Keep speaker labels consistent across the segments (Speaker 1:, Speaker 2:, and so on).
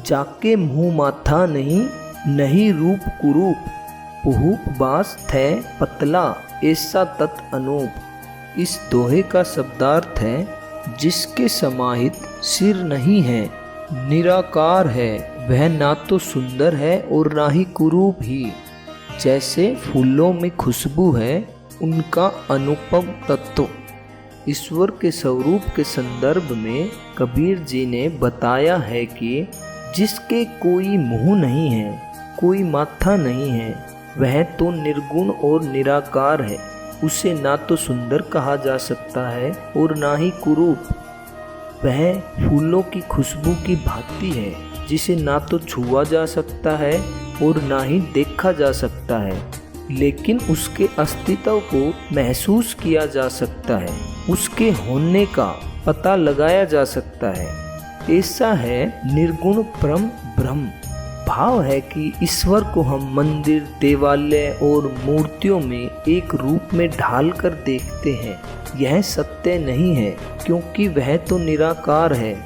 Speaker 1: जाके मुँह माथा नहीं, नहीं रूप कुरूप, पुहूप बास थे पतला, ऐसा तत् अनूप। इस दोहे का शब्दार्थ है, जिसके समाहित सिर नहीं है, निराकार है, वह ना तो सुंदर है और ना ही कुरूप ही। जैसे फूलों में खुशबू है, उनका अनुपम तत्व। ईश्वर के स्वरूप के संदर्भ में कबीर जी ने बताया है कि जिसके कोई मुंह नहीं है, कोई माथा नहीं है, वह तो निर्गुण और निराकार है। उसे ना तो सुंदर कहा जा सकता है और ना ही कुरूप। वह फूलों की खुशबू की भांति है, जिसे ना तो छुआ जा सकता है और ना ही देखा जा सकता है, लेकिन उसके अस्तित्व को महसूस किया जा सकता है, उसके होने का पता लगाया जा सकता है। ऐसा है निर्गुण परम ब्रह्म। भाव है कि ईश्वर को हम मंदिर, देवालय और मूर्तियों में एक रूप में ढाल कर देखते हैं। यह सत्य नहीं है, क्योंकि वह तो निराकार है।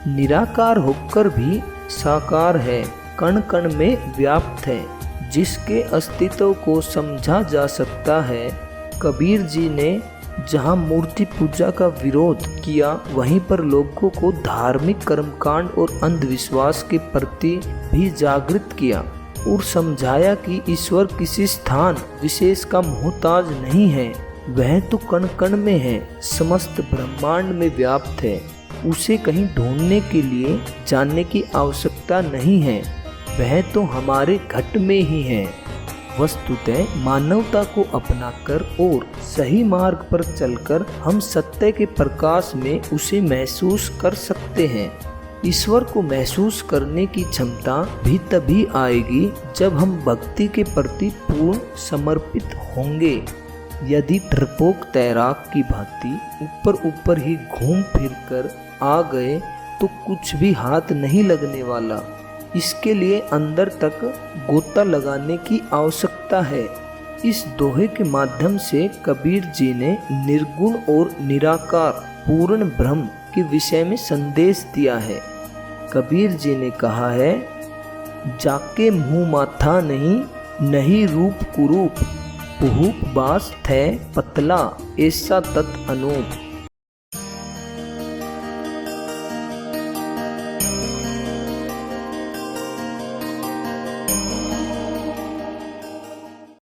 Speaker 1: निराकार होकर भी साकार है, कण कण में व्याप्त है, जिसके अस्तित्व को समझा जा सकता है। कबीर जी ने जहाँ मूर्ति पूजा का विरोध किया, वहीं पर लोगों को धार्मिक कर्मकांड और अंधविश्वास के प्रति भी जागृत किया और समझाया कि ईश्वर किसी स्थान विशेष का मोहताज नहीं है, वह तो कण कण में है, समस्त ब्रह्मांड में व्याप्त है। उसे कहीं ढूंढने के लिए जानने की आवश्यकता नहीं है, वह तो हमारे घट में ही है। वस्तुतः मानवता को अपनाकर और सही मार्ग पर चलकर हम सत्य के प्रकाश में उसे महसूस कर सकते हैं। ईश्वर को महसूस करने की क्षमता भी तभी आएगी जब हम भक्ति के प्रति पूर्ण समर्पित होंगे। यदि डरपोक तैराक की भांति ऊपर ऊपर ही घूम फिर कर आ गए तो कुछ भी हाथ नहीं लगने वाला। इसके लिए अंदर तक गोता लगाने की आवश्यकता है। इस दोहे के माध्यम से कबीर जी ने निर्गुण और निराकार पूर्ण ब्रह्म के विषय में संदेश दिया है। कबीर जी ने कहा है, जाके मुँह माथा नहीं, नहीं रूप कुरूप, पुहूप बास थे पतला, ऐसा तत् अनूप।